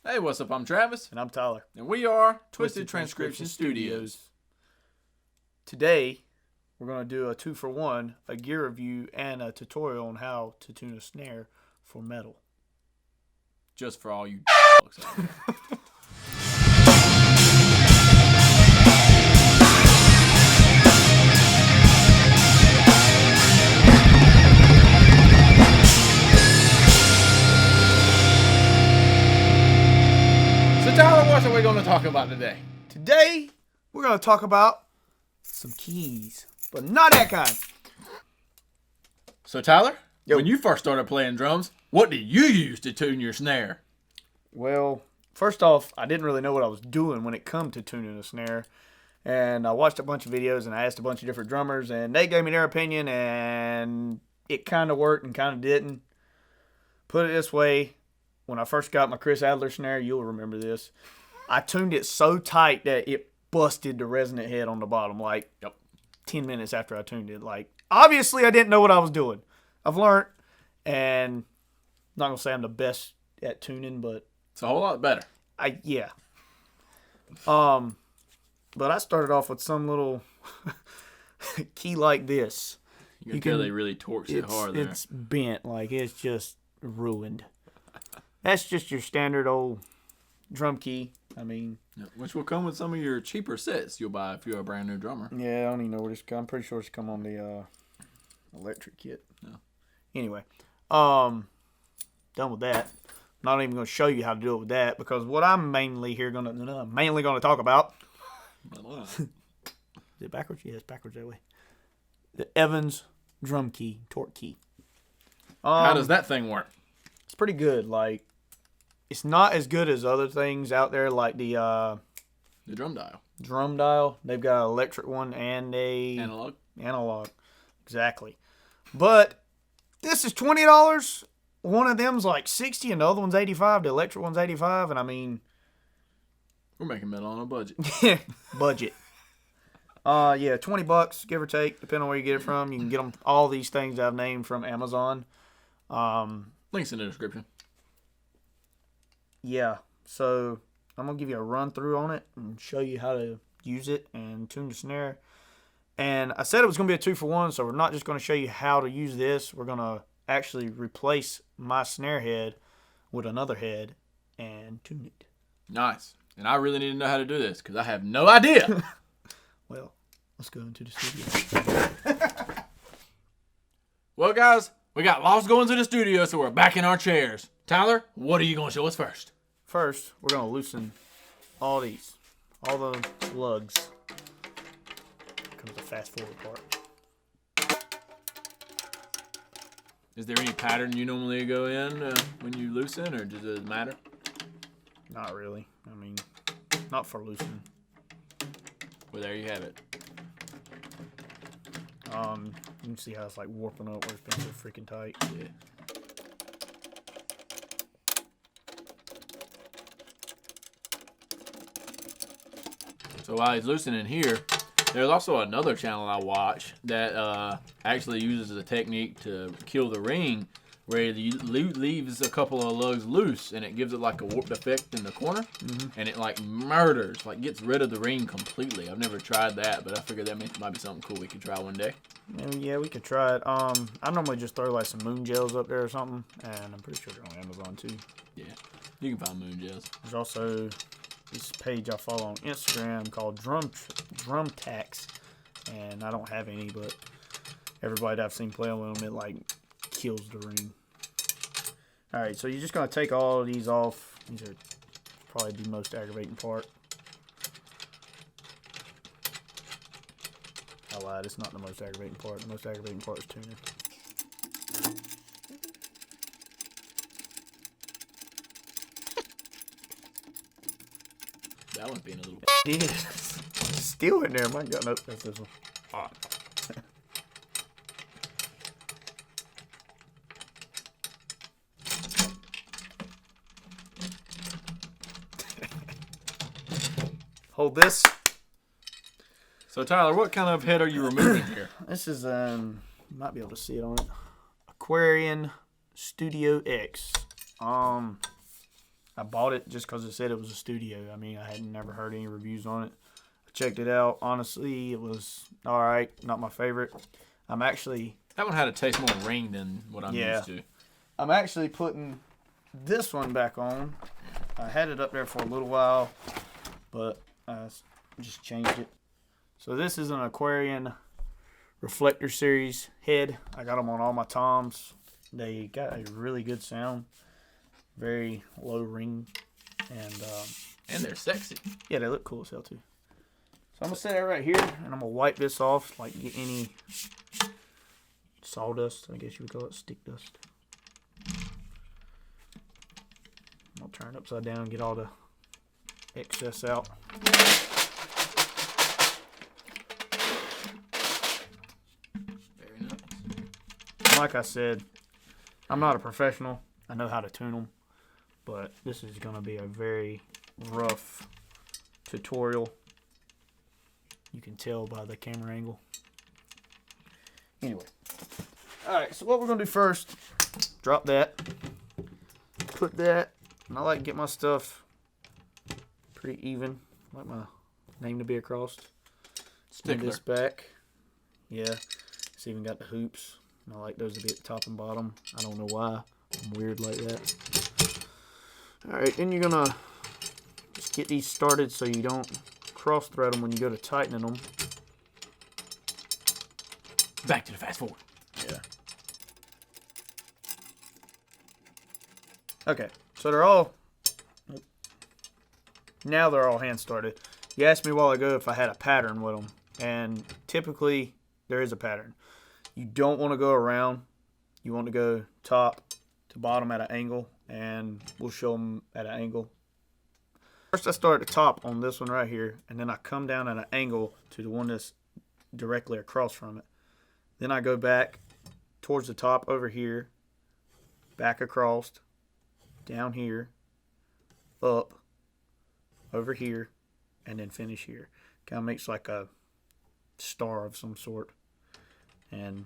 Hey, what's up? I'm Travis. And I'm Tyler. And we are Twisted Transcription Studios. Today, we're going to do a 2-for-1, a gear review, and a tutorial on how to tune a snare for metal. Just for all you So Tyler, what are we going to talk about today? Today, we're going to talk about some keys, but not that kind. So Tyler, Yo. When you first started playing drums, what did you use to tune your snare? Well, first off, I didn't really know what I was doing when it come to tuning a snare. And I watched a bunch of videos and I asked a bunch of different drummers and they gave me their opinion and it kind of worked and kind of didn't. Put it this way, when I first got my Chris Adler snare, you'll remember this, I tuned it so tight that it busted the resonant head on the bottom like 10 minutes after I tuned it. Like, obviously I didn't know what I was doing. I've learned, and I'm not going to say I'm the best at tuning, but It's a whole lot better. yeah. But I started off with some little key like this. You can tell they really torques it hard there. It's bent, like it's just ruined. That's just your standard old drum key. I mean, which will come with some of your cheaper sets you'll buy if you're a brand new drummer. yeah, I don't even know where this comes. I'm pretty sure it's come on the electric kit. No. Anyway, done with that. Not even going to show you how to do it with that because what I'm mainly going to talk about. Is it backwards? Yeah, it's backwards that way. The Evans drum key, torque key. How does that thing work? It's pretty good. Like, it's not as good as other things out there, like the drum dial. Drum dial. They've got an electric one and a analog. Exactly. But this is $20. One of them's like $60 and the other one's $85. The electric one's $85, and I mean, we're making metal on a budget. Budget. Yeah, $20, give or take, depending on where you get it from. You can get them, all these things I've named, from Amazon. Links in the description. Yeah, so I'm going to give you a run through on it and show you how to use it and tune the snare. And I said it was going to be a 2-for-1, so we're not just going to show you how to use this. We're going to actually replace my snare head with another head and tune it. Nice. And I really need to know how to do this because I have no idea. Well, let's go into the studio. Well, guys, we got lost going to the studio, so we're back in our chairs. Tyler, what are you going to show us first? First, we're going to loosen all the lugs. Comes the fast forward part. Is there any pattern you normally go in when you loosen, or does it matter? Not really. I mean, not for loosening. Well, there you have it. You can see how it's like warping up where it's been so freaking tight. Yeah. So while he's loosening here, there's also another channel I watch that actually uses a technique to kill the ring, where he leaves a couple of lugs loose and it gives it like a warped effect in the corner, and it like murders, like gets rid of the ring completely. I've never tried that, but I figured that might be something cool we could try one day. Yeah, we could try it. I normally just throw like some moon gels up there or something, and I'm pretty sure they're on Amazon too. Yeah, you can find moon gels. There's also this page I follow on Instagram called Drum Tax, and I don't have any, but everybody that I've seen play with them, it like kills the ring. All right, so you're just gonna take all of these off. These are probably the most aggravating part. I lied, it's not the most aggravating part. The most aggravating part is tuning. That one's being a little... It is. Still in there. My God, no, that's this one. hot. Hold this. So Tyler, what kind of head are you removing here? This is you might be able to see it on it. Aquarian Studio X. I I bought it just because it said it was a studio. I mean, I had never heard any reviews on it. I checked it out. Honestly, it was all right. Not my favorite. I'm actually... That one had a taste more ring than what I'm used to. I'm actually putting this one back on. I had it up there for a little while, but I just changed it. So this is an Aquarian Reflector Series head. I got them on all my toms. They got a really good sound. Very low ring. And they're sexy. Yeah, they look cool as hell too. So I'm going to set that right here, and I'm going to wipe this off, like get any sawdust, I guess you would call it, stick dust. I'll turn it upside down and get all the excess out. Very nice. Like I said, I'm not a professional. I know how to tune them, but this is going to be a very rough tutorial. You can tell by the camera angle. Anyway. Alright, so what we're going to do first, drop that, put that, and I like to get my stuff pretty even. I like my name to be across. Spin this back. Yeah, it's even got the hoops. And I like those to be at the top and bottom. I don't know why. I'm weird like that. Alright, then you're going to just get these started so you don't cross thread them when you go to tightening them. Back to the fast forward. Yeah. Okay, so they're all... Now they're all hand started. You asked me a while ago if I had a pattern with them. And typically, there is a pattern. You don't want to go around. You want to go top to bottom at an angle. And we'll show them at an angle. First I start at the top on this one right here. And then I come down at an angle to the one that's directly across from it. Then I go back towards the top over here. Back across. Down here. Up. Over here. And then finish here. Kind of makes like a star of some sort. And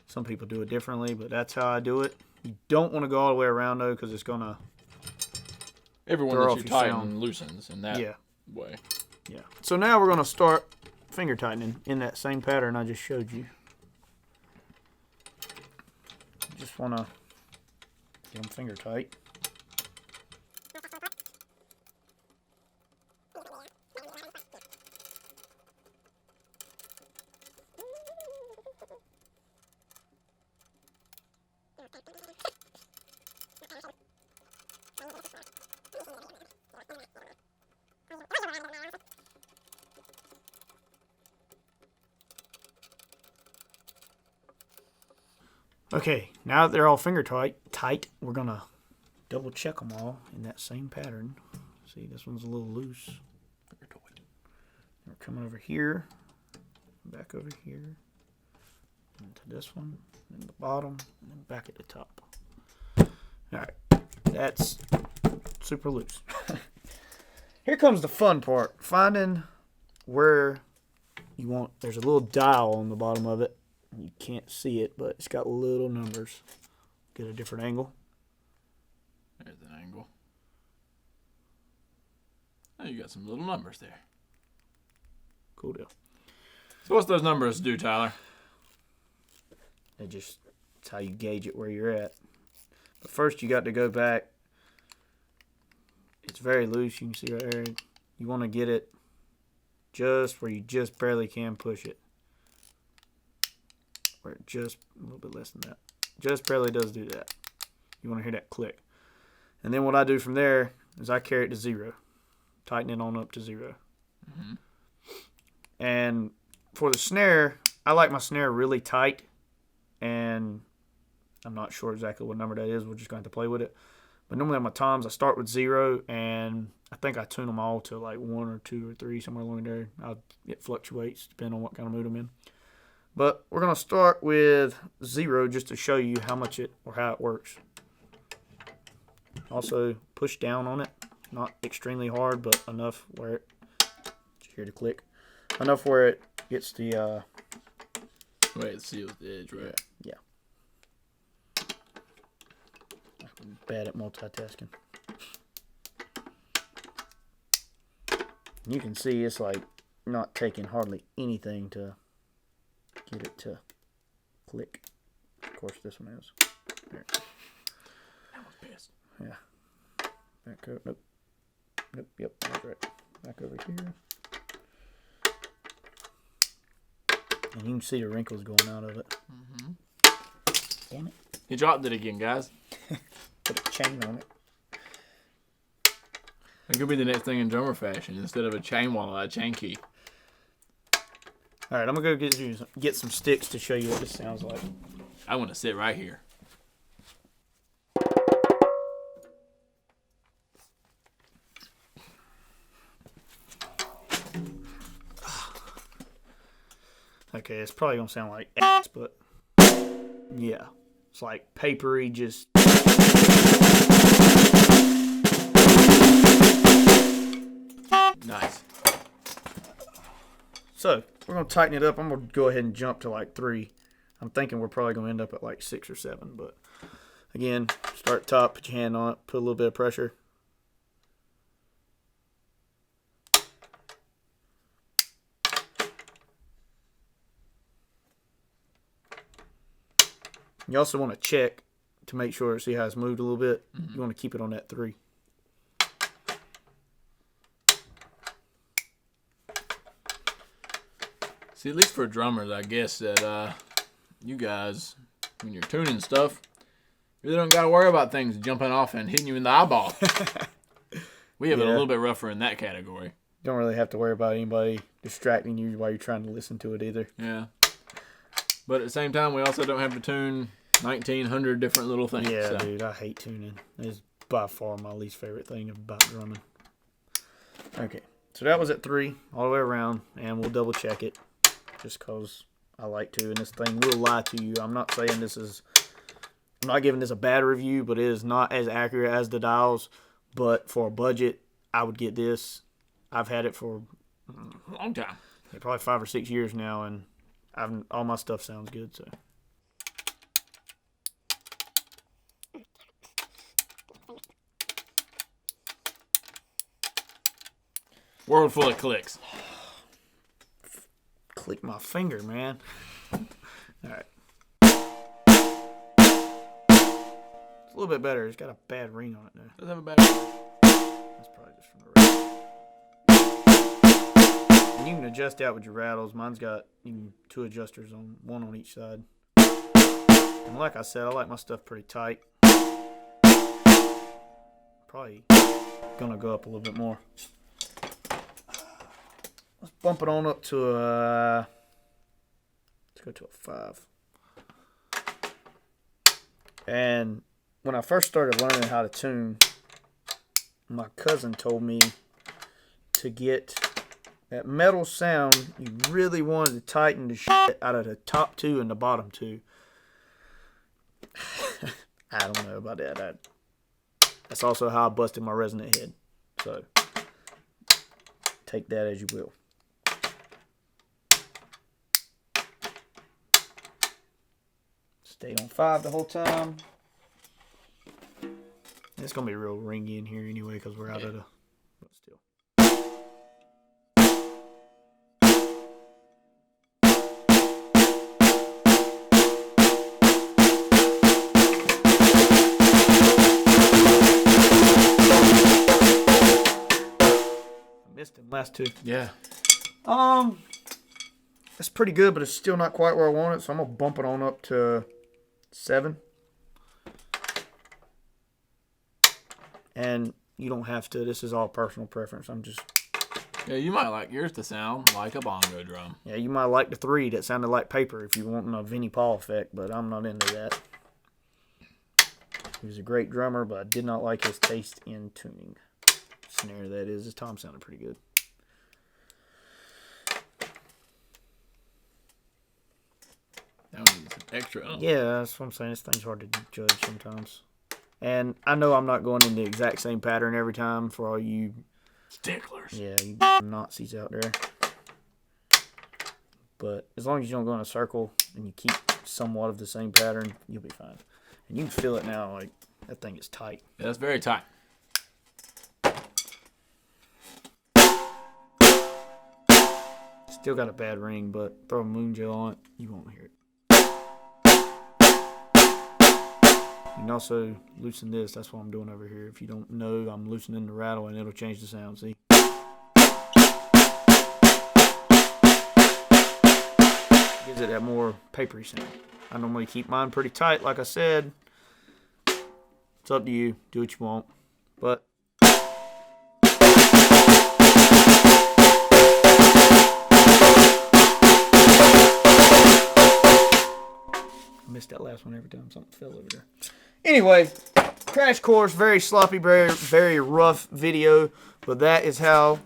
some people do it differently, but that's how I do it. You don't want to go all the way around though, because it's gonna. Everyone that you tighten loosens in that way. Yeah. So now we're gonna start finger tightening in that same pattern I just showed you. Just wanna get them finger tight. Okay, now that they're all finger tight, we're gonna double check them all in that same pattern. See, this one's a little loose. We're coming over here, back over here, into this one, and the bottom, and then back at the top. Alright, that's super loose. Here comes the fun part. Finding where you want, there's a little dial on the bottom of it. You can't see it, but it's got little numbers. Get a different angle. There's an angle. Oh, you got some little numbers there. Cool deal. So what's those numbers do, Tyler? It's how you gauge it where you're at. But first you got to go back. It's very loose. You can see right there. You want to get it just where you just barely can push it. Where it just a little bit less than that. Just barely does do that. You want to hear that click. And then what I do from there is I carry it to 0. Tighten it on up to 0. Mm-hmm. And for the snare, I like my snare really tight. And I'm not sure exactly what number that is. We're just going to have to play with it. But normally on my toms, I start with 0. And I think I tune them all to like 1 or 2 or 3, somewhere along there. It fluctuates depending on what kind of mood I'm in. But we're going to start with 0 just to show you how it works. Also, push down on it. Not extremely hard, but enough where it, did you hear the click? Enough where it gets the, Right, it seals the edge, right? Yeah. I'm bad at multitasking. You can see it's like not taking hardly anything to get it to click. Of course, this one is. There. That one's pissed. Yeah. Back over. Nope. Nope. Yep. That's right. Back over here. And you can see the wrinkles going out of it. Mm-hmm. Damn it. You dropped it again, guys. Put a chain on it. That could be the next thing in drummer fashion. Instead of a chain wallet, a chain key. All right, I'm gonna go get some sticks to show you what this sounds like. I want to sit right here. Okay, it's probably gonna sound like ass, but yeah, it's like papery, just. Nice. So we're gonna tighten it up. I'm gonna go ahead and jump to like 3. I'm thinking we're probably gonna end up at like 6 or 7, but again, start top, put your hand on it, put a little bit of pressure. You also want to check to make sure, see how it's moved a little bit. Mm-hmm. You want to keep it on that 3. See, at least for drummers, I guess that you guys, when you're tuning stuff, you really don't got to worry about things jumping off and hitting you in the eyeball. We have it a little bit rougher in that category. Don't really have to worry about anybody distracting you while you're trying to listen to it either. Yeah. But at the same time, we also don't have to tune 1,900 different little things. Yeah, so. Dude, I hate tuning. It's by far my least favorite thing about drumming. Okay, so that was at 3 all the way around, and we'll double check it just because I like to, and this thing will lie to you. I'm not saying I'm not giving this a bad review, but it is not as accurate as the dials. But for a budget, I would get this. I've had it for a long time. Yeah, probably 5 or 6 years now, and all my stuff sounds good. So. World full of clicks. Click my finger, man. All right. It's a little bit better. It's got a bad ring on it now. Does it have a bad ring? That's probably just from the ring. And you can adjust that with your rattles. Mine's got 2 adjusters, one on each side. And like I said, I like my stuff pretty tight. Probably gonna go up a little bit more. Let's bump it on up to let's go to a 5. And when I first started learning how to tune, my cousin told me to get that metal sound. You really wanted to tighten the shit out of the top 2 and the bottom 2. I don't know about that. That's also how I busted my resonant head. So take that as you will. Stay on 5 the whole time. It's going to be real ringy in here anyway because we're out of the... But still. I missed him last 2. Yeah. That's pretty good, but it's still not quite where I want it, so I'm going to bump it on up to 7. And you don't have to. This is all personal preference. I'm just... Yeah, you might like yours to sound like a bongo drum. Yeah, you might like the 3 that sounded like paper if you want a Vinnie Paul effect, but I'm not into that. He was a great drummer, but I did not like his taste in tuning. Snare, that is. His tom sounded pretty good. That one needs some extra. Yeah, that's what I'm saying. This thing's hard to judge sometimes. And I know I'm not going in the exact same pattern every time for all you sticklers. Yeah, you Nazis out there. But as long as you don't go in a circle and you keep somewhat of the same pattern, you'll be fine. And you can feel it now, like that thing is tight. Yeah, that's very tight. Still got a bad ring, but throw a moon gel on it, you won't hear it. You can also loosen this. That's what I'm doing over here. If you don't know, I'm loosening the rattle and it'll change the sound. See? Gives it that more papery sound. I normally keep mine pretty tight, like I said. It's up to you. Do what you want. But I missed that last one every time something fell over there. Anyway, crash course, very sloppy, very rough video, but that is how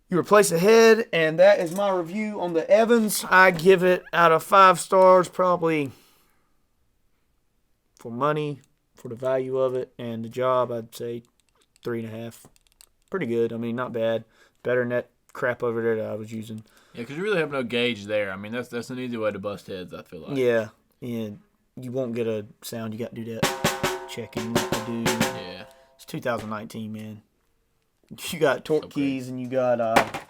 you replace a head, and that is my review on the Evans. I give it out of 5 stars, probably for money, for the value of it, and the job, I'd say 3.5. Pretty good. I mean, not bad. Better than that crap over there that I was using. Yeah, because you really have no gauge there. I mean, that's an easy way to bust heads, I feel like. Yeah, and you won't get a sound. You got to do that checking like I do. Yeah. It's 2019, man. You got torque keys and you got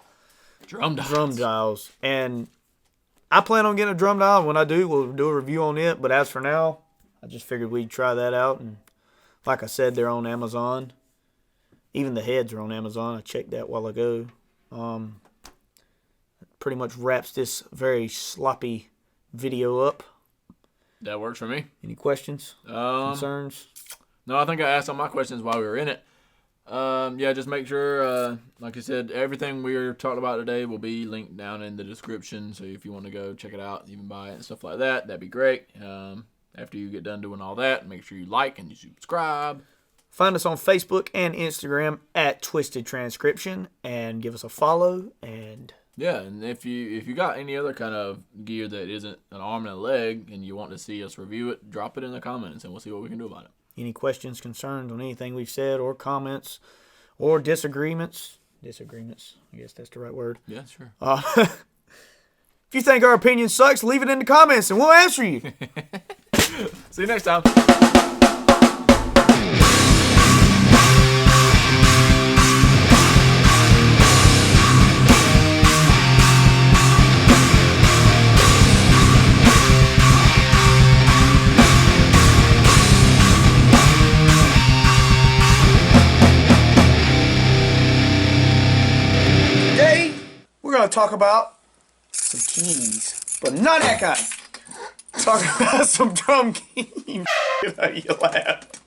drum dials. And I plan on getting a drum dial. When I do, we'll do a review on it. But as for now, I just figured we'd try that out. And like I said, they're on Amazon. Even the heads are on Amazon. I checked that a while ago. Pretty much wraps this very sloppy video up. That works for me. Any questions? Concerns? No, I think I asked all my questions while we were in it. Yeah, just make sure, like I said, everything we were talking about today will be linked down in the description. So if you want to go check it out, even buy it and stuff like that, that'd be great. After you get done doing all that, make sure you like and you subscribe. Find us on Facebook and Instagram at Twisted Transcription and give us a follow. And yeah, and if you got any other kind of gear that isn't an arm and a leg and you want to see us review it, drop it in the comments and we'll see what we can do about it. Any questions, concerns on anything we've said, or comments, or disagreements? Disagreements, I guess that's the right word. Yeah, sure. If you think our opinion sucks, leave it in the comments and we'll answer you. See you next time. Talk about some keys, but not that kind. Talk about some drum keys. You laughed.